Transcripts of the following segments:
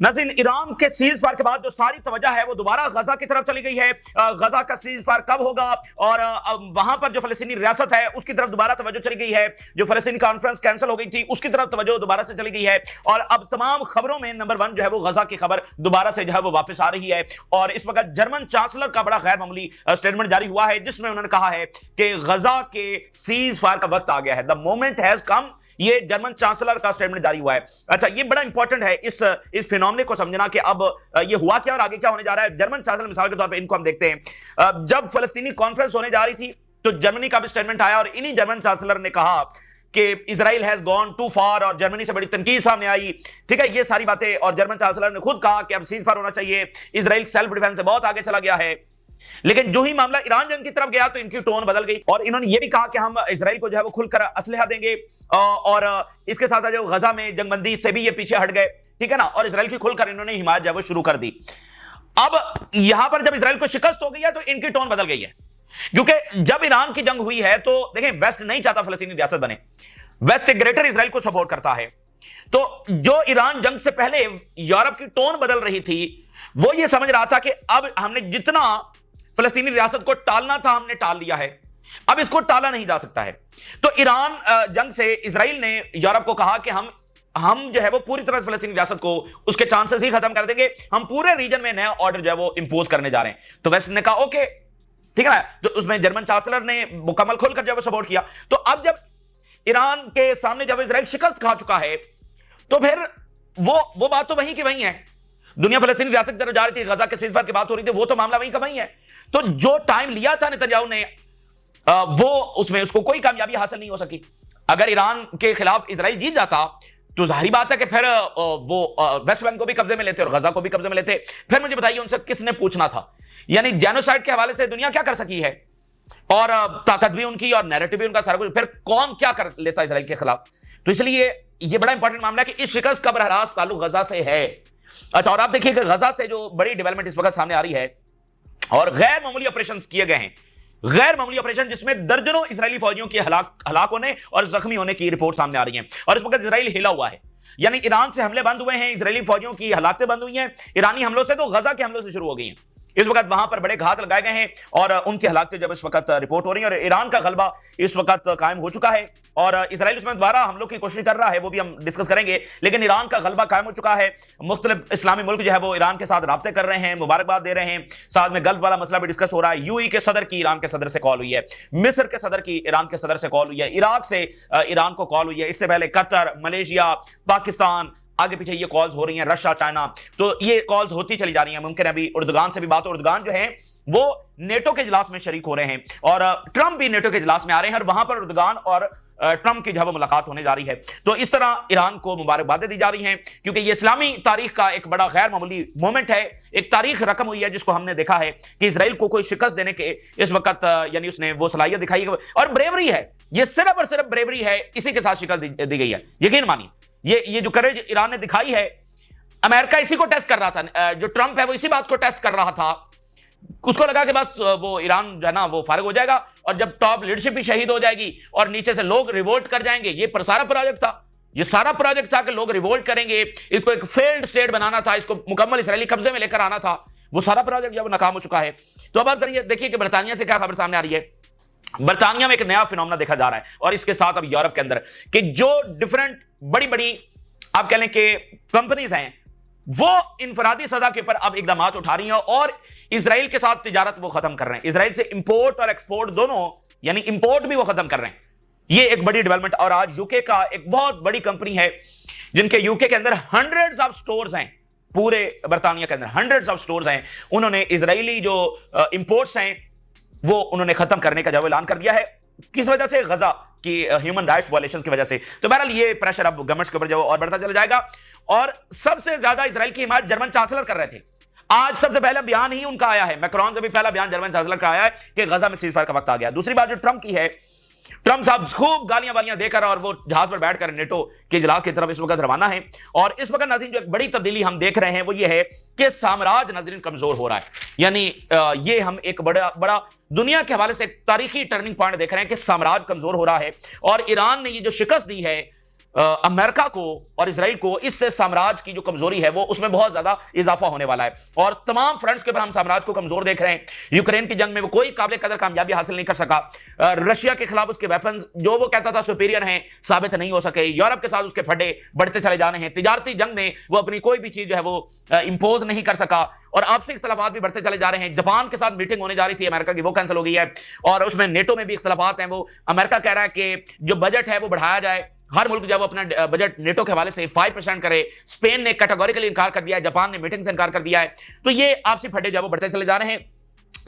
नाज़रीन, ईरान के cease fire के बाद जो सारी तवज्जो है वो दोबारा गजा की तरफ चली गई है। गजा का सीज फायर कब होगा और वहां पर जो फलस्तीनी रियासत है उसकी तरफ दोबारा तवज्जो चली गई है। जो फलस्तीनी कॉन्फ्रेंस कैंसिल हो गई थी उसकी तरफ तवज्जो दोबारा से चली गई है और अब तमाम खबरों में नंबर 1 जो है वो गजा की खबर दोबारा से जो है वो वापस आ रही है। और इस वक्त जर्मन चांसलर का बड़ा गैर मामूली स्टेटमेंट जारी हुआ है जिसमें उन्होंने कहा है कि गजा के सीज फायर का वक्त आ गया है, द मोमेंट हैज कम। ये जर्मन चांसलर का स्टेटमेंट जारी हुआ है। अच्छा, ये बड़ा इंपॉर्टेंट है इस फिनोमेना को समझना कि अब ये हुआ क्या और आगे क्या होने जा रहा है। जर्मन चांसलर मिसाल के तौर पे इनको हम देखते हैं, जब फलस्तीनी कॉन्फ्रेंस होने जा रही थी तो जर्मनी का भी स्टेटमेंट आया और इन्हीं जर्मन चांसलर ने कहा कि इजराइल हैज गॉन टू फार और जर्मनी से बड़ी तनकीद सामने आई। ठीक है, ये सारी बातें, और जर्मन चांसलर ने खुद कहा कि अब सीज फायर होना चाहिए, इजराइल सेल्फ डिफेंस से बहुत आगे चला गया है। लेकिन जो ही मामला ईरान जंग की तरफ गया तो इनकी टोन बदल गई और इन्होंने ये भी कहा कि हम इजराइल को जो है वो खुलकर असलहा देंगे और इसके साथ साथ जो गजा में जंगबंदी से भी ये पीछे हट गए, ठीक है ना, और इजराइल की खुलकर इन्होंने हिमायत जो है वो शुरू कर दी। अब यहां पर जब इजराइल को शिकस्त हो गई है तो इनकी टोन बदल गई है, क्योंकि जब ईरान की जंग हुई है तो देखें वेस्ट नहीं चाहता फलस्तीनी रियासत बने, वेस्ट एक ग्रेटर इजराइल को सपोर्ट करता है। तो जो ईरान जंग से पहले यूरोप की टोन बदल रही थी वो ये समझ रहा था कि अब हमने जितना फलस्तीनी रियासत को टालना था हमने टाल लिया है, अब इसको टाला नहीं जा सकता है। तो ईरान जंग से इजराइल ने यूरोप को कहा कि हम जो है वो पूरी तरह फलस्तीनी रियासत को उसके चांसेस ही खत्म कर देंगे, हम पूरे रीजन में नया ऑर्डर जो है वो इंपोज करने जा रहे हैं। तो वेस्ट ने कहा ओके, ठीक है ना, तो उसमें जर्मन चांसलर ने मुकम्मल खोलकर जो है सपोर्ट किया। तो अब जब ईरान के सामने जब इजराइल शिकस्त खा चुका है तो फिर वो बात तो वहीं की वहीं है। दुनिया फलस्तीनी रियासत की तरफ जा रही थी, गजा के सीज फायर की बात हो रही थी, वो तो मामला वहीं का वहीं है। तो जो टाइम लिया था नेतन्याहू ने वो उसमें उसको कोई कामयाबी हासिल नहीं हो सकी। अगर ईरान के खिलाफ इजराइल जीत जाता तो जाहिर बात है कि फिर वो वेस्ट बैंक को भी कब्जे में लेते और गजा को भी कब्जे में लेते। फिर मुझे बताइए उनसे किसने पूछना था? यानी जेनोसाइड के हवाले से दुनिया क्या कर सकी है और ताकत भी उनकी और नैरेटिव भी उनका सारा कुछ, फिर कौन क्या कर लेता इजराइल के खिलाफ? तो इसलिए ये बड़ा इंपॉर्टेंट मामला है कि इस शिकस्त का बरह रास्त ताल्लुक गजा से है। अच्छा, और आप देखिए कि गजा से जो बड़ी डेवलपमेंट इस वक्त सामने आ रही है और गैर मामूली ऑपरेशन किए गए हैं, गैर मामूली ऑपरेशन जिसमें दर्जनों इजरायली फौजियों के हलाक होने और जख्मी होने की रिपोर्ट सामने आ रही है। और इस वक्त इजराइल हिला हुआ है, यानी ईरान से हमले बंद हुए हैं, इजरायली फौजियों की हलाकतें बंद हुई हैं। ईरानी हमलों से तो गजा के हमलों से शुरू हो गई हैं। इस वक्त वहां पर बड़े घात लगाए गए हैं और उनकी हलाकतें जब इस वक्त रिपोर्ट हो रही है और ईरान का गलबा इस वक्त कायम हो चुका है और इजराइल उसमें दोबारा हमलों की कोशिश कर रहा है, वो भी हम डिस्कस करेंगे। लेकिन ईरान का गलबा कायम हो चुका है, मुख्तलिफ इस्लामी मुल्क जो है वो ईरान के साथ राब्ते कर रहे हैं, मुबारकबाद दे रहे हैं। साथ में गल्फ वाला मसला भी डिस्कस हो रहा है। यूएई के सदर की ईरान के सदर से कॉल हुई है, मिस्र के सदर की ईरान के सदर से कॉल हुई है, इराक से ईरान को कॉल हुई है, इससे पहले कतर, मलेशिया, पाकिस्तान, आगे पीछे ये कॉल्स हो रही हैं, रशिया, चाइना, तो ये कॉल्स होती चली जा रही हैं। मुमकिन है अभी उर्दुगान से भी बात हो। उर्दुगान जो है वो नेटो के इजलास में शरीक हो रहे हैं और ट्रंप भी नेटो के इजलास में आ रहे हैं और वहां पर उर्दुगान और ट्रंप की जब मुलाकात होने जा रही है। तो इस तरह ईरान को मुबारकबादें दी जा रही हैं क्योंकि ये इस्लामी तारीख का एक बड़ा गैर मामूली मोमेंट है, एक तारीख रकम हुई है जिसको हमने देखा है कि इजराइल को कोई शिकस्त देने के इस वक्त यानी उसने वो सलाहियत दिखाई है और ब्रेवरी है, ये सिर्फ और सिर्फ ब्रेवरी है, इसी के साथ शिकस्त दी गई है। यकीन मानिए ये जो करेज ईरान ने दिखाई है, अमेरिका इसी को टेस्ट कर रहा था, जो ट्रंप है वो इसी बात को टेस्ट कर रहा था। उसको लगा कि बस वो ईरान जो है ना वो फारिग हो जाएगा और जब टॉप लीडरशिप भी शहीद हो जाएगी और नीचे से लोग रिवोल्ट कर जाएंगे। ये सारा प्रोजेक्ट था, ये सारा प्रोजेक्ट था कि लोग रिवोल्ट करेंगे, इसको एक फेल्ड स्टेट बनाना था, इसको मुकम्मल इजरायली कब्जे में लेकर आना था। वो सारा प्रोजेक्ट जब नाकाम हो चुका है तो अब आप देखिए कि बरतानिया से क्या खबर सामने आ रही है। बरतानिया में एक नया फिनोमेना देखा जा रहा है और इसके साथ अब यूरोप के अंदर कि जो डिफरेंट बड़ी बड़ी आप कह लें कि कंपनीज हैं वो इनफरादी सजा के ऊपर अब इकदाम उठा रही हैं और इजराइल के साथ तिजारत वो खत्म कर रहे हैं। इजराइल से इंपोर्ट और एक्सपोर्ट दोनों, यानी इंपोर्ट भी वो खत्म कर रहे हैं। ये एक बड़ी डेवलपमेंट। और आज यूके का एक बहुत बड़ी कंपनी है जिनके यूके के अंदर हंड्रेड्स ऑफ स्टोर्स हैं, पूरे बरतानिया के अंदर हंड्रेड्स ऑफ स्टोर्स हैं। उन्होंने इजरायली जो इंपोर्ट्स हैं वो उन्होंने खत्म करने का जो ऐलान कर दिया है। किस वजह से? गजा की ह्यूमन राइट्स वायलेशंस की वजह से। तो बहरहाल ये प्रेशर अब गवर्नमेंट्स के ऊपर जो और बढ़ता चला जाएगा और सबसे ज्यादा इजराइल की हिमायत जर्मन चांसलर कर रहे थे। आज सबसे पहला बयान ही उनका आया है, मैक्रोन से भी पहला बयान जर्मन चांसलर का आया है कि गजा में सीज़फायर का वक्त आ गया। दूसरी बात जो ट्रंप की है, ट्रंप साहब खूब गालियां वालियां देकर और वो जहाज पर बैठकर नेटो के इजलास की तरफ इस वक्त रवाना है। और इस वक्त नाज़रीन जो एक बड़ी तब्दीली हम देख रहे हैं वो ये है कि साम्राज्य नाज़रीन कमजोर हो रहा है। यानी ये हम एक बड़ा दुनिया के हवाले से एक तारीखी टर्निंग पॉइंट देख रहे हैं कि साम्राज्य कमजोर हो रहा है और ईरान ने ये जो शिकस्त दी है अमेरिका को और इजराइल को इस साम्राज्य की जो कमजोरी है वो उसमें बहुत ज्यादा इजाफा होने वाला है और तमाम फ्रंट्स के ऊपर हम साम्राज्य को कमजोर देख रहे हैं। यूक्रेन की जंग में वो कोई काबिल कदर कामयाबी हासिल नहीं कर सका। रशिया के खिलाफ उसके वेपन्स जो वो कहता था सुपीरियर हैं साबित नहीं हो सके। यूरोप के साथ उसके फड्डे बढ़ते चले जाने हैं। तिजारती जंग में वो अपनी कोई भी चीज जो है वो इंपोज नहीं कर सका और आपसी इख्तलाफात भी बढ़ते चले जा रहे हैं। जापान के साथ मीटिंग होने जा रही थी अमेरिका की, वो कैंसिल हो गई है और उसमें नेटो में भी इख्तलाफात हैं। वो अमेरिका कह रहा है कि जो बजट है वो बढ़ाया जाए, हर मुल्क जब अपना बजट नेटो के हवाले से 5% करे। स्पेन ने कैटेगोरिकली इनकार कर दिया है, जापान ने मीटिंग से इनकार कर दिया है। तो ये आपसी फड्डे जो वो बढ़ते चले जा रहे हैं।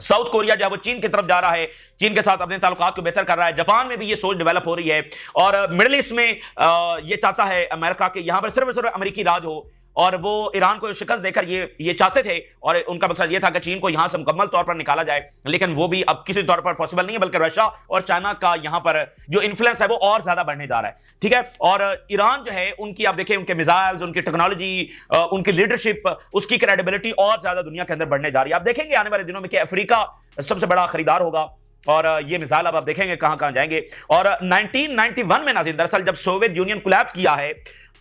साउथ कोरिया जो है वो चीन की तरफ जा रहा है, चीन के साथ अपने ताल्लुकात को बेहतर कर रहा है। जापान में भी ये सोच डेवलप हो रही है और मिडिल ईस्ट में ये चाहता है अमेरिका के यहां पर सिर्फ अमेरिकी राज हो और वो ईरान को शिकस्त देकर ये चाहते थे और उनका मकसद ये था कि चीन को यहां से मुकम्मल तौर पर निकाला जाए, लेकिन वो भी अब किसी तौर पर पॉसिबल नहीं है, बल्कि रशिया और चाइना का यहां पर जो इन्फ्लुएंस है वो और ज्यादा बढ़ने जा रहा है। ठीक है, और ईरान जो है उनकी आप देखें, उनके मिसाइल्स, उनकी टेक्नोलॉजी, उनकी लीडरशिप, उसकी क्रेडिबिलिटी और ज्यादा दुनिया के अंदर बढ़ने जा रही है। आप देखेंगे आने वाले दिनों में कि अफ्रीका सबसे बड़ा खरीदार होगा और ये मिसाइल अब आप देखेंगे कहां कहां जाएंगे। और 1991 में नाज़रीन दरअसल जब सोवियत यूनियन कोलैप्स किया है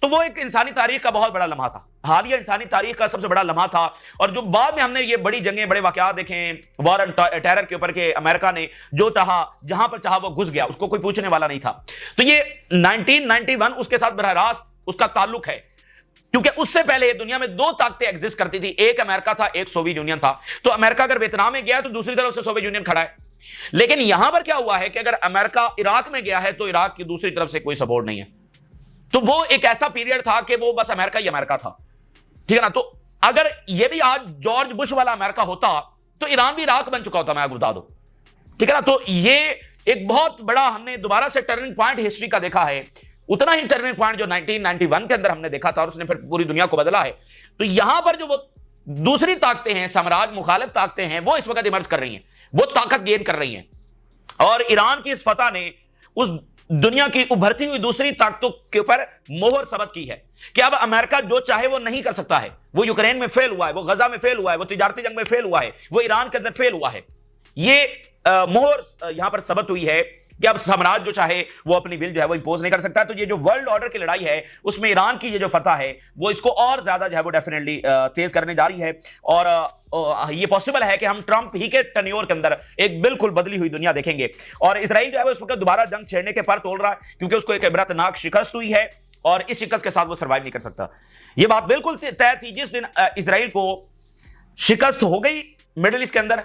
तो वो एक इंसानी तारीख का बहुत बड़ा लम्हा था, हालिया इंसानी तारीख का सबसे बड़ा लम्हा था। और जो बाद में हमने ये बड़ी जंगें, बड़े वाकयात देखे हैं वॉर ऑन टेरर के ऊपर के अमेरिका ने जो चाहा जहां पर चाहा वो घुस गया, उसको कोई पूछने वाला नहीं था। तो ये 1991 उसके साथ बरह रास्त उसका ताल्लुक है, क्योंकि उससे पहले दुनिया में दो ताकतें एग्जिस्ट करती थी, एक अमेरिका था, एक सोवियत यूनियन था। तो अमेरिका अगर वियतनाम में गया तो दूसरी तरफ से सोवियत यूनियन खड़ा है। लेकिन यहां पर क्या हुआ है कि अगर अमेरिका इराक में गया है तो इराक की दूसरी तरफ से कोई सपोर्ट नहीं है। तो वो एक ऐसा पीरियड था कि वो बस अमेरिका ही अमेरिका था। ठीक है ना। तो अगर ये भी आज जॉर्ज बुश वाला अमेरिका होता तो ईरान भी इराक बन चुका होता, मैं आपको बता दूं। ठीक है ना। तो ये एक बहुत बड़ा हमने दोबारा से टर्निंग पॉइंट हिस्ट्री का देखा है, उतना ही टर्निंग पॉइंट जो 1991 के अंदर हमने देखा था और उसने फिर पूरी दुनिया को बदला है। तो यहां पर जो वो दूसरी ताकतें हैं, साम्राज्य मुखालिफ ताकतें हैं, वो इस वक्त इमर्ज कर रही हैं, वो ताकत गेन कर रही हैं। और ईरान की इस फतह ने उस दुनिया की उभरती हुई दूसरी ताकतों के ऊपर मोहर सबत की है कि अब अमेरिका जो चाहे वो नहीं कर सकता है। वो यूक्रेन में फेल हुआ है, वो गजा में फेल हुआ है, वो तिजारती जंग में फेल हुआ है, वो ईरान के अंदर फेल हुआ है। ये मोहर यहां पर सबत हुई है कि अब साम्राज्य जो चाहे वो अपनी विल जो है वो इंपोज नहीं कर सकता। तो ये जो वर्ल्ड ऑर्डर की लड़ाई है उसमें ईरान की ये जो फतह है वो इसको और ज्यादा जो है वो डेफिनेटली तेज करने जा रही है। और ये पॉसिबल है कि हम ट्रंप ही के टन्योर के अंदर एक बिल्कुल बदली हुई दुनिया देखेंगे। और इसराइल जो है वो इस वक्त दोबारा जंग छेड़ने के पर तोड़ रहा है, क्योंकि उसको एक इबरतनाक शिकस्त हुई है और इस शिकस्त के साथ वो सर्वाइव नहीं कर सकता। ये बात बिल्कुल तय थी जिस दिन इसराइल को शिकस्त हो गई मिडिल ईस्ट के अंदर,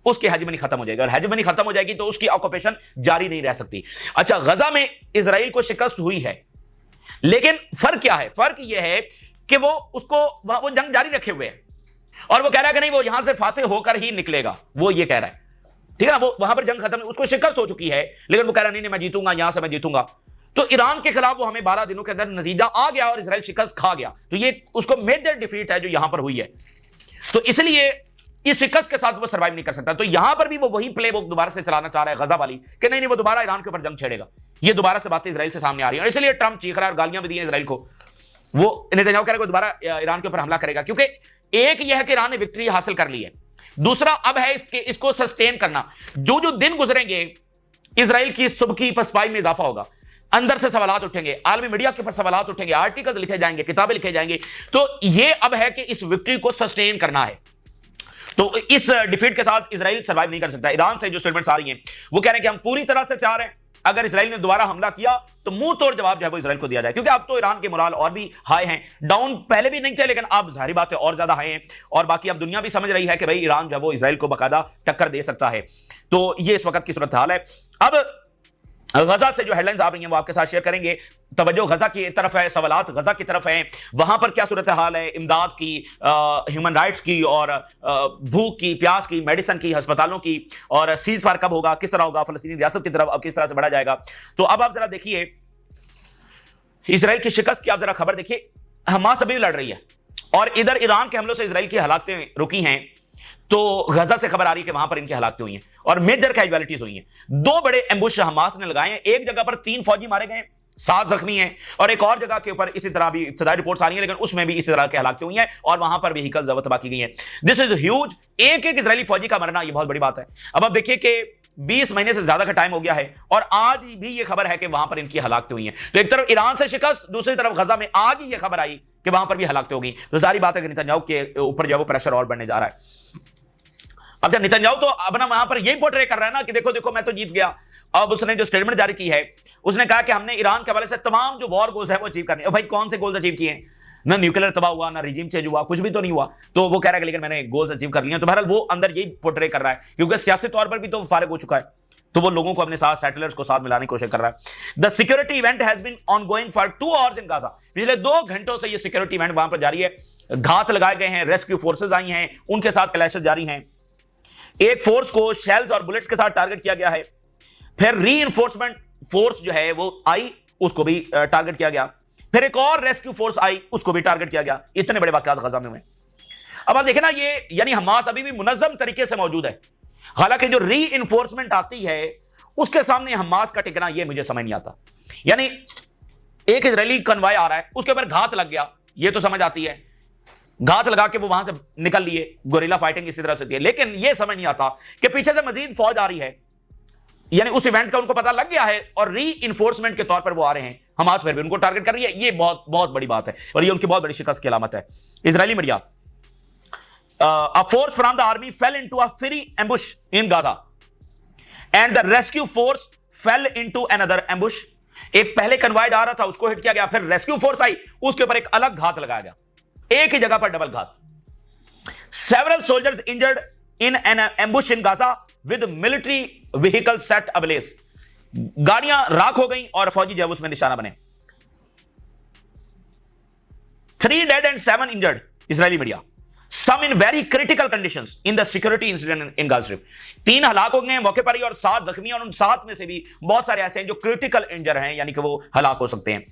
उसकी हेजेमनी खत्म हो जाएगी और हेजेमनी खत्म हो जाएगी तो उसकी ऑक्यूपेशन जारी नहीं रह सकती। अच्छा, गजा में इसराइल को शिकस्त हुई है, लेकिन फर्क क्या है? फर्क यह है कि वो जंग जारी रखे हुए है और वो कह रहा है कि नहीं, वो यहां से फातेह होकर ही निकलेगा, वो ये कह रहा है। ठीक है ना। वो वहां पर जंग खत्म, उसको शिकस्त हो चुकी है, लेकिन वो कह रहा नहीं मैं जीतूंगा, यहां से मैं जीतूंगा। तो ईरान के खिलाफ वो हमें 12 दिनों के अंदर नतीजा आ गया और इसराइल शिकस्त खा गया। तो ये उसको मेजर डिफीट है जो यहां पर हुई है। तो इसलिए इस शिकस्त के साथ वो सर्वाइव नहीं कर सकता। तो यहां पर भी वो वही प्लेबुक दोबारा से चलाना चाह रहा है गजा वाली कि नहीं वो दोबारा ईरान के ऊपर जंग छेड़ेगा। ये दोबारा से बातें इसराइल से सामने आ रही है और इसलिए ट्रंप चीख रहा है और गालियां भी दी हैं इसराइल को। वो नेतन्याहू कह रहा है दोबारा ईरान के ऊपर हमला करेगा, क्योंकि एक यह है कि ईरान ने विक्ट्री हासिल कर ली है, दूसरा अब है इसको सस्टेन करना। जो जो दिन गुजरेंगे इसराइल की सुबकी पसपाई में इजाफा होगा, अंदर से सवालात उठेंगे, आलमी मीडिया के ऊपर सवालात उठेंगे, आर्टिकल लिखे जाएंगे, किताबें लिखे जाएंगे। तो ये अब है कि इस विक्ट्री को सस्टेन करना है। तो इस डिफीट के साथ इसराइल सर्वाइव नहीं कर सकता। ईरान से जो स्टेटमेंट्स आ रही हैं वो कह रहे हैं कि हम पूरी तरह से तैयार हैं, अगर इसराइल ने दोबारा हमला किया तो मुंह तोड़ जवाब जो है वो इसराइल को दिया जाए, क्योंकि अब तो ईरान के मोराल और भी हाई हैं। डाउन पहले भी नहीं थे, लेकिन अब जाहिर बात है और ज्यादा हाई हैं। और बाकी अब दुनिया भी समझ रही है कि भाई ईरान जो है वो इसराइल को बाकायदा टक्कर दे सकता है। तो ये इस वक्त की सूरत हाल है। अब गजा से जो हेडलाइंस आ रही हैं वो आपके साथ शेयर करेंगे। तवज्जो गजा की तरफ है, सवालात गजा की तरफ है, वहां पर क्या सूरत हाल है इमदाद की, ह्यूमन राइट्स की और भूख की, प्यास की, मेडिसिन की, अस्पतालों की, और सीज फायर कब होगा, किस तरह होगा, फलस्तीनी रियासत की तरफ अब किस तरह से बढ़ा जाएगा। तो अब आप जरा देखिए इसराइल की शिकस्त की आप जरा खबर देखिए। हमास अभी लड़ रही है और इधर ईरान के हमलों से इसराइल की हलाकतें रुकी हैं। तो गजा से खबर आ रही है कि वहां पर इनकी हलाकतें हुई हैं और मेजर कैजुअलिटीज हुई हैं। 2 बड़े एम्बुश हमास ने लगाए हैं, एक जगह पर 3 फौजी मारे गए, 7 जख्मी हैं, और एक और जगह के ऊपर इसी तरह भी इब्तदाई रिपोर्ट्स आ रही हैं, लेकिन उसमें भी इसी तरह की हलाकतें हुई हैं और वहां पर व्हीकल जब्त तबाह की गई हैं। This is huge. एक इजरायली फौजी का मरना, यह बहुत बड़ी बात है। अब आप देखिए कि 20 महीने से ज्यादा का टाइम हो गया है और आज भी ये खबर है कि वहां पर इनकी हलाकतें हुई हैं। तो एक तरफ ईरान से शिकस्त, दूसरी तरफ गजा में आज ही ये खबर आई कि वहां पर भी हलाकतें होगी। तो सारी बात है कि नेतन्याहू के ऊपर जो वो प्रेशर और बढ़ने जा रहा है। अब जब नेतन्याहू तो अपना वहां पर यही पोर्ट्रे कर रहा है ना कि देखो देखो मैं तो जीत गया। अब उसने जो स्टेटमेंट जारी की है उसने कहा कि हमने ईरान के हवाले से तमाम जो वॉर गोल्स है वो अचीव करने। भाई कौन से गोल्स अचीव किए? ना न्यूक्लियर तबाह हुआ, ना रिजीम चेंज हुआ, कुछ भी तो नहीं हुआ। तो वो कह रहा है लेकिन मैंने गोल्स अचीव कर लिए। तो बहरहाल वो अंदर यही पोर्ट्रे कर रहा है क्योंकि सियासी तौर पर भी तो फारिग हो चुका है। तो वो लोगों को अपने साथ सेटलर्स को साथ मिलाने की कोशिश कर रहा है। The security event has been ongoing for 2 hours in Gaza. पिछले 2 घंटों से ये सिक्योरिटी इवेंट वहां पर जारी है। घात लगाए गए हैं, रेस्क्यू फोर्सेज आई हैं, उनके साथ क्लैशेस जारी हैं। एक फोर्स को शेल्स और बुलेट्स के साथ टारगेट किया गया है। फिर रीइंफोर्समेंट फोर्स जो है वो आई, उसको भी टारगेट किया गया। फिर एक और रेस्क्यू फोर्स आई, उसको भी टारगेट किया गया। इतने बड़े वाकयात गजा में हुए। अब आप देखें ना, ये यानी हमास अभी भी मुनज़्ज़म तरीके से मौजूद है। हालांकि जो रीइंफोर्समेंट आती है उसके सामने हमास का टिकना, ये मुझे समझ नहीं आता। यानी एक इजरायली कन्वॉय आ रहा है, उसके ऊपर घात लग गया, ये तो समझ आती है। घात लगा के वो वहां से निकल लिए, गोरिल्ला फाइटिंग इसी तरह से की। लेकिन ये समझ नहीं आता कि पीछे से मजीद फौज आ रही है। यानी उस इवेंट का उनको पता लग गया है और री-इन्फोर्समेंट के तौर पर वो आ रहे हैं। हमास फिर भी उनको टारगेट कर रही है। ये बहुत बहुत बड़ी बात है और ये उनकी बहुत बड़ी शिकस्त की अलामत है। Israeli media, a force from the army fell into a fiery ambush in Gaza and the rescue force fell into another ambush। एक पहले कन्वॉय आ रहा था, उसको हिट किया गया, फिर रेस्क्यू फोर्स आई, उसके ऊपर एक अलग घात लगाया गया, एक ही जगह पर डबल घात। Several soldiers injured in an ambush in Gaza with military vehicles set ablaze। गाड़ियां राख हो गई और फौजी जो उसमें निशाना बने। 3 dead and 7 injured। Israeli media, some in very critical conditions in the security incident in Gaza Strip। 3 हलाक हो गए हैं मौके पर ही और 7 जख्मी, और उन 7 में से भी बहुत सारे ऐसे हैं जो क्रिटिकल इंजर हैं, यानी कि वो हलाक हो सकते हैं।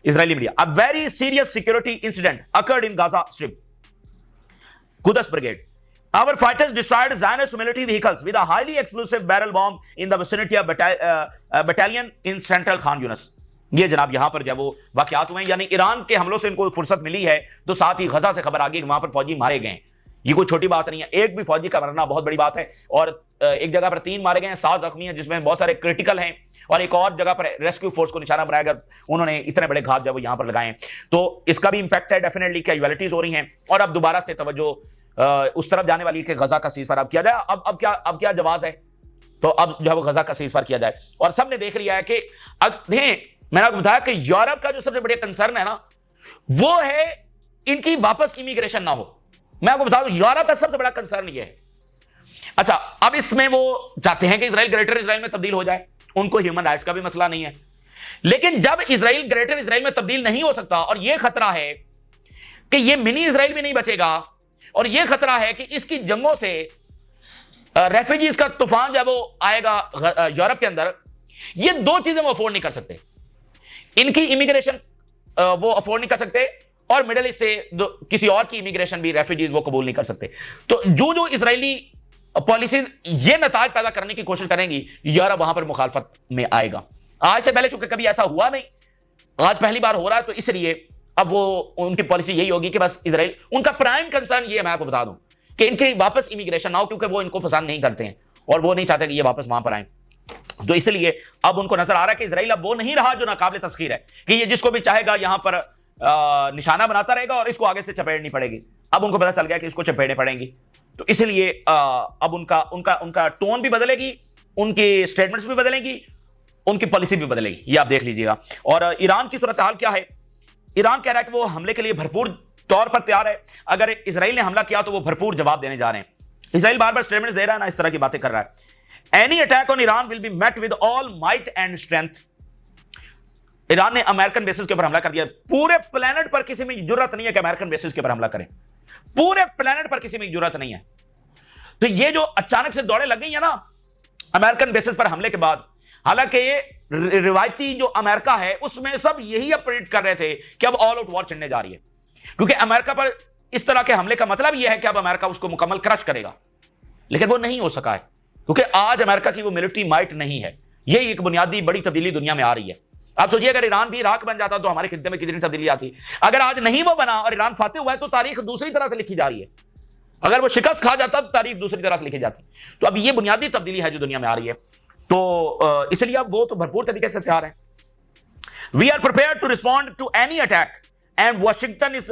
Israeli media, a very serious security incident occurred in Gaza Strip। Quds Brigade, our fighters destroyed Zionist military vehicles with a highly explosive barrel bomb in the vicinity of battalion in central Khan Yunis। ये जनाब यहां पर जब वो वाकयात हुए, यानी Iran के हमलों से इनको फुर्सत मिली है तो साथ ही गजा से खबर आ गई कि वहां पर फौजी मारे गए। ये कोई छोटी बात नहीं है, एक भी फौजी का मरना बहुत बड़ी बात है। और एक जगह पर 3 मारे गए हैं, 7 जख्मी हैं, जिसमें बहुत सारे क्रिटिकल हैं, और एक और जगह पर रेस्क्यू फोर्स को निशाना बनाया गया, उन्होंने इतने बड़े घात जब यहां पर लगाए हैं। तो इसका भी इंपैक्ट है डेफिनेटली, कैजुअलिटीज हो रही हैं। और अब दोबारा से तवज्जो उस तरफ जाने वाली है कि गजा का सीज़फायर अब किया जाए। अब क्या जवाब है, तो अब जो है वो गजा का सीज़फायर किया जाए। और सबने देख लिया है कि मैंने आपको बताया कि यूरोप का जो सबसे बड़ा कंसर्न है ना, वो है इनकी वापस इमिग्रेशन ना हो। मैं आपको बता दूं, यूरोप का सबसे बड़ा कंसर्न ये है। अच्छा, अब इसमें वो चाहते हैं कि इजराइल ग्रेटर इजराइल में तब्दील हो जाए, उनको ह्यूमन राइट्स का भी मसला नहीं है। लेकिन जब इजराइल ग्रेटर इजराइल में तब्दील नहीं हो सकता, और यह खतरा है कि यह मिनी इजराइल भी नहीं बचेगा, और यह खतरा है कि इसकी जंगों से रेफ्यूजीज का तूफान जब वो आएगा यूरोप के अंदर, ये 2 चीजें वो अफोर्ड नहीं कर सकते। इनकी इमिग्रेशन वो अफोर्ड नहीं कर सकते, और मिडिल ईस्ट से किसी और की इमिग्रेशन भी रेफ्यूजीज वो कबूल नहीं कर सकते। तो जो इजरायली पॉलिसीज ये नताज पैदा करने की कोशिश करेंगी, यूरोप वहां पर मुखालफत में आएगा। आज से पहले चूंकि कभी ऐसा हुआ नहीं, आज पहली बार हो रहा है, तो इसलिए अब वो उनकी पॉलिसी यही होगी कि बस इजराइल, उनका प्राइम कंसर्न ये, मैं आपको बता दूं, कि इनकी वापस इमिग्रेशन ना हो, क्योंकि वो इनको पसंद नहीं करते हैं और वो नहीं चाहते कि ये वापस वहां पर आए। तो इसलिए अब उनको नजर आ रहा है कि इजराइल अब वो नहीं रहा जो नाकाबिले तस्खीर है, कि ये जिसको भी चाहेगा यहां पर निशाना बनाता रहेगा और इसको आगे से चपेड़नी पड़ेगी। अब उनको पता चल गया कि इसको चपेड़ने पड़ेंगी। तो इसलिए अब उनका टोन भी बदलेगी, उनके स्टेटमेंट्स भी बदलेंगी, उनकी पॉलिसी भी बदलेगी। ये आप देख लीजिएगा। और ईरान की सूरत हाल क्या है? ईरान कह रहा है कि वो हमले के लिए भरपूर तौर पर तैयार है। अगर इजराइल ने हमला किया तो वो भरपूर जवाब देने जा रहे हैं। इजराइल बार बार स्टेटमेंट्स दे रहा है ना, इस तरह की बातें कर रहा है। Any attack on Iran will be met with all might and strength। Iran ने अमेरिकन बेसिस के ऊपर हमला कर दिया। पूरे प्लेनेट पर किसी में जरूरत नहीं है कि अमेरिकन बेसिस के ऊपर हमला करें, पूरे प्लेनेट पर किसी में जरूरत नहीं है। तो ये जो अचानक से दौड़े लग गई है ना अमेरिकन बेसिस पर हमले के बाद, हालांकि ये रिवायती जो अमेरिका है उसमें सब यही अब प्रेडिक्ट कर रहे थे कि अब ऑल आउट वॉर चढ़ने जा रही है, क्योंकि अमेरिका पर इस तरह के हमले का मतलब यह है कि अब अमेरिका उसको मुकम्मल क्रश करेगा। लेकिन वो नहीं हो सका है, क्योंकि आज अमेरिका की वो मिलिट्री माइट नहीं है। यही एक बुनियादी बड़ी तब्दीली दुनिया में आ रही है। आप सोचिए, अगर ईरान भी इराक बन जाता तो हमारे खित्ते में कितनी तब्दीली आती। अगर आज नहीं वो बना और ईरान फाते हुआ है तो तारीख दूसरी तरह से लिखी जा रही है। अगर वो शिकस्त खा जाता तो तारीख दूसरी तरह से लिखी जाती। तो अब ये बुनियादी तब्दीली है जो दुनिया में आ रही है। तो इसलिए अब वो तो भरपूर तरीके से तैयार है। We are prepared to respond to any attack and Washington is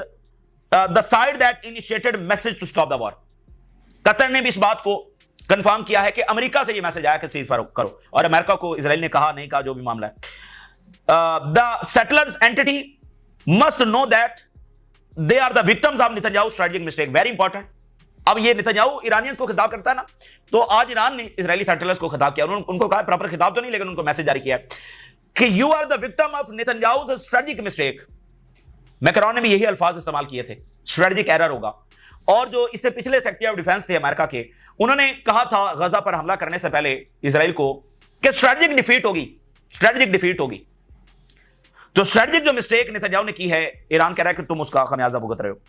the side that initiated message to stop the war. Qatar ने भी इस बात को कंफर्म किया है कि अमेरिका से ये मैसेज आया कि सीज फायर करो, और अमेरिका को इजराइल ने कहा नहीं कहा, जो भी मामला है। The settlers entity must know that they are the victims of Netanyahu strategic mistake. Very important. अब ये नेतन्याहू ईरानियंस को खिताब करता है ना, तो आज ईरान ने इजरायली सेटलर्स को खिताब किया। उनको कहा, प्रॉपर खिताब तो नहीं लेकिन उनको मैसेज जारी किया है कि you are the victim of Netanyahu's strategic mistake. Macron ने भी यही अल्फाज इस्तेमाल किए थे, स्ट्रेटेजिक एरर होगा। और जो इससे पिछले सेक्रेटरी ऑफ डिफेंस थे अमेरिका के, उन्होंने कहा था गजा पर हमला करने से पहले इजराइल को कि स्ट्रेटेजिक डिफीट होगी, स्ट्रेटेजिक डिफीट होगी। तो स्ट्रेटेजिक जो मिस्टेक नेतन्याहू ने की है, ईरान कह रहा है कि तुम उसका खमियाजा भुगत रहे हो।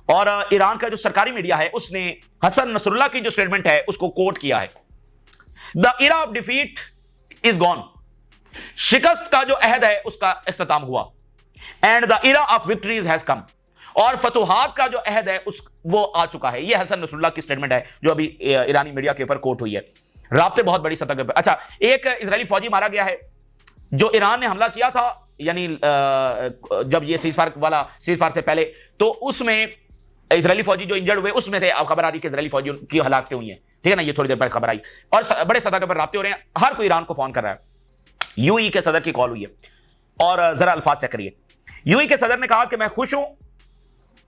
और ईरान का जो सरकारी मीडिया है उसने हसन नसरुल्लाह की जो स्टेटमेंट है उसको कोट किया है। The era of defeat is gone. शिकस्त का जो अहद है उसका इख्तिताम हुआ। And the era of victories has come. और फतुहात का जो अहद है वो आ चुका है। ये हसन नसरुल्लाह की स्टेटमेंट है जो अभी ईरानी मीडिया के ऊपर कोट हुई है। राब्ते बहुत बड़ी सतह पर। अच्छा, एक इजरायली फौजी मारा गया है जो ईरान ने हमला किया था, यानी जब ये सीजफायर से पहले, तो उसमें इजरायली फौजी जो इंजर्ड हुए उसमें से खबर आ रही है कि इजरायली फौजी की हलाकतें हुई हैं। ठीक है ना, ये थोड़ी देर पहले खबर आई और बड़े सतह पर राब्ते हो रहे हैं। हर कोई ईरान को फोन कर रहा है। यूएई के सदर की कॉल हुई है और जरा अल्फाज चेक करिए। यूएई के सदर ने कहा कि मैं खुश हूं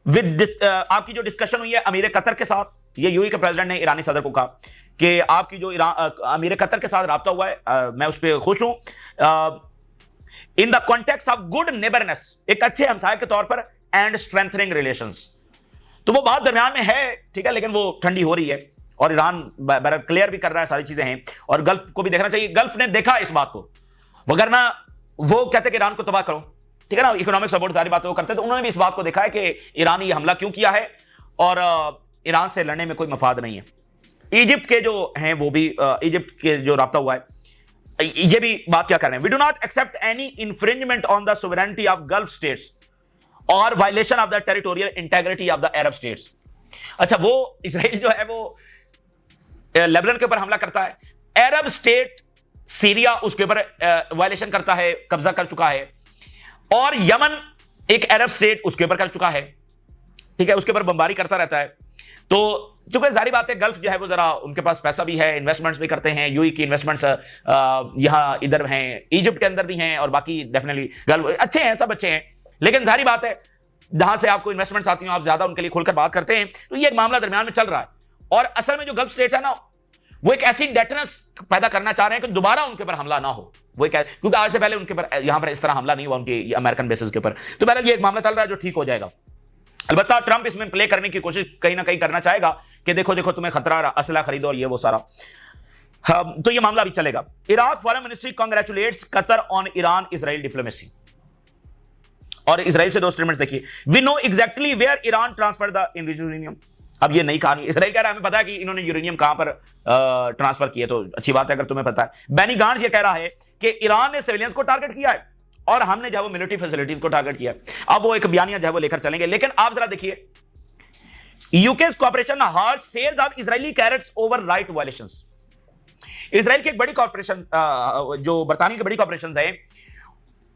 विद आपकी जो डिस्कशन हुई है अमीर कतर के साथ। ये यूएई के प्रेसिडेंट ने ईरानी सदर को कहा कि आपकी जो अमीर कतर के साथ राब्ता हुआ है, मैं उस पर खुश हूं। In the context of good neighbourness, एक अच्छे हमसाये के तौर पर, एंड स्ट्रेंथनिंग रिलेशंस। तो वो बात दरमियान में है, ठीक है, लेकिन वो ठंडी हो रही है और ईरान क्लियर भी कर रहा है, सारी चीजें हैं। और गल्फ को भी देखना चाहिए। गल्फ ने देखा इस बात को, वगरना वो कहते कि ईरान को तबाह करो, ठीक है ना, इकोनॉमिक सपोर्ट सारी बातें वो करते, तो उन्होंने भी इस बात को देखा है कि ईरान ये हमला क्यों किया है और ईरान से लड़ने में कोई मफाद नहीं है। इजिप्ट के जो हैं वो भी, इजिप्ट के जो राब्ता हुआ है, ये भी बात क्या कर रहे हैं। We do not accept any infringement on the sovereignty of Gulf states और violation of the territorial integrity of the Arab states. अच्छा, वो इजराइल जो है वो लेबनान के ऊपर हमला करता है, अरब स्टेट सीरिया उसके ऊपर वायलेशन करता है, कब्जा कर चुका है, और यमन एक अरब स्टेट उसके ऊपर कर चुका है, ठीक है, उसके ऊपर बमबारी करता रहता है। तो चूंकि जारी बात है गल्फ जो है वो जरा उनके पास पैसा भी है, इन्वेस्टमेंट्स भी करते हैं। यूएई की इन्वेस्टमेंट्स यहाँ इधर हैं, इजिप्ट के अंदर भी हैं, और बाकी डेफिनेटली गल्फ अच्छे हैं, सब अच्छे हैं। लेकिन जारी बात है जहां से आपको इन्वेस्टमेंट्स आती हैं आप ज्यादा उनके लिए खुलकर बात करते हैं। तो ये एक मामला दरमियान में चल रहा है। और असल में जो गल्फ स्टेट्स है ना, वो एक ऐसी डेटनेस पैदा करना चाह रहे हैं कि दोबारा उनके ऊपर हमला ना हो। वो क्योंकि आज से पहले उनके ऊपर यहां पर इस तरह हमला नहीं हुआ उनके अमेरिकन बेसिस के ऊपर। तो बहरहाल ये एक मामला चल रहा है जो ठीक हो जाएगा। अलबत्ता ट्रंप इसमें प्ले करने की कोशिश कहीं ना कहीं करना चाहेगा कि देखो देखो तुम्हें खतरा, असला खरीदो और ये वो सारा। तो ये मामला भी चलेगा। Iraq foreign ministry congratulates Qatar on Iran Israel diplomacy. और इजराइल से दो स्टेटमेंट्स देखिए। We know exactly where Iran transfer the uranium. अब ये नई कहानी, इसराइल कह रहा है हमें पता है कि इन्होंने यूरेनियम कहां पर ट्रांसफर किया, तो अच्छी बात है अगर तुम्हें पता है। बेनी गांट्स ये कह रहा है कि ईरान ने सिविलियंस को टारगेट किया है और हमने जो है वो मिलिट्री फैसिलिटीज को टारगेट किया है। अब वो एक बयानिया जो है वो लेकर चलेंगे। लेकिन आप जरा देखिए, UK's corporation halts sales of Israeli carrots over right violations. Israel की एक बड़ी कॉर्पोरेशन, जो बरतानिया की बड़ी कॉर्पोरेशन है,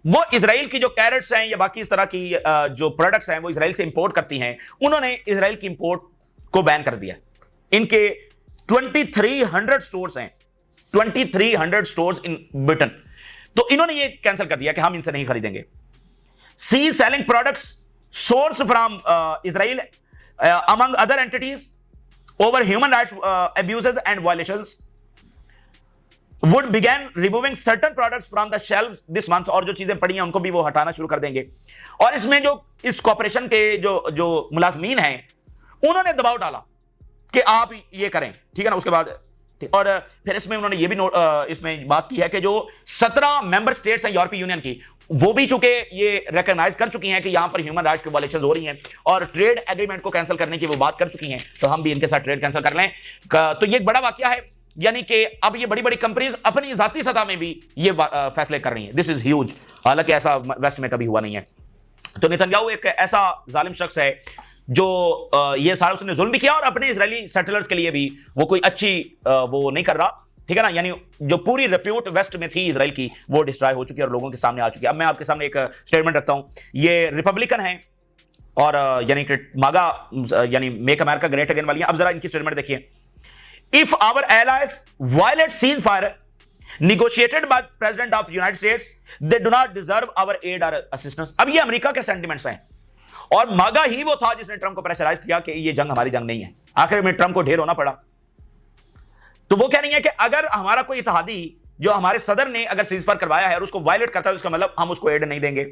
वो इजराइल की जो कैरेट्स हैं या बाकी इस तरह की जो प्रोडक्ट्स हैं वो इजराइल से इंपोर्ट करती हैं, उन्होंने इजराइल की इंपोर्ट को बैन कर दिया। इनके 2300 स्टोर्स हैं, 2300 स्टोर्स इन ब्रिटेन। तो इन्होंने ये कैंसिल कर दिया कि हम इनसे नहीं खरीदेंगे। C selling products source from Israel among other entities over human rights abuses and violations would begin removing certain products from the shelves this month. और जो चीजें पड़ी हैं उनको भी वो हटाना शुरू कर देंगे। और इसमें जो इस कॉर्पोरेशन के जो मुलाजमीन हैं उन्होंने दबाव डाला कि आप ये करें, ठीक है ना। उसके बाद और फिर इसमें उन्होंने ये भी इसमें बात की है कि जो 17 मेंबर स्टेट्स हैं यूरोपीय यूनियन की, वो भी चूंकि ये रिकॉग्नाइज कर चुकी हैं कि यहां पर ह्यूमन राइट्स की वायलेशंस हो रही हैं और ट्रेड एग्रीमेंट को कैंसिल करने की वो बात कर चुकी हैं, तो हम भी इनके साथ ट्रेड कैंसिल कर लें। तो ये एक बड़ा वाकया है, यानी कि अब ये बड़ी बड़ी कंपनीज अपनी जाती सतह में भी ये फैसले कर रही हैं। This is huge. हालांकि ऐसा वेस्ट में कभी हुआ नहीं है। तो नेतन्याहू एक ऐसा जालिम शख्स है जो ये सारा उसने जुल्म भी किया और अपने इजरायली सेटलर्स के लिए भी वो कोई अच्छी वो नहीं कर रहा, ठीक है ना। यानी जो पूरी रेप्यूट वेस्ट में थी इजराइल की, वो डिस्ट्रॉय हो चुकी है और लोगों के सामने आ चुकी है। अब मैं आपके सामने एक स्टेटमेंट रखता हूं, ये रिपब्लिकन है और यानी कि मागा यानी मेक अमेरिका ग्रेट अगेन वाली। अब जरा इनकी स्टेटमेंट देखिए। If our allies violate ceasefire negotiated by president of United States, they do not deserve our aid or assistance। अब ये अमेरिका के सेंटिमेंट्स हैं और मागा ही वो था जिसने ट्रंप को प्रेशराइज किया कि ये जंग हमारी जंग नहीं है। आखिर में ट्रंप को ढेर होना पड़ा। तो वो कह रही है कि अगर हमारा कोई इत्तेहादी जो हमारे सदर ने अगर सीज फायर करवाया है और उसको वायलेट करता है, उसका मतलब हम उसको एड नहीं देंगे।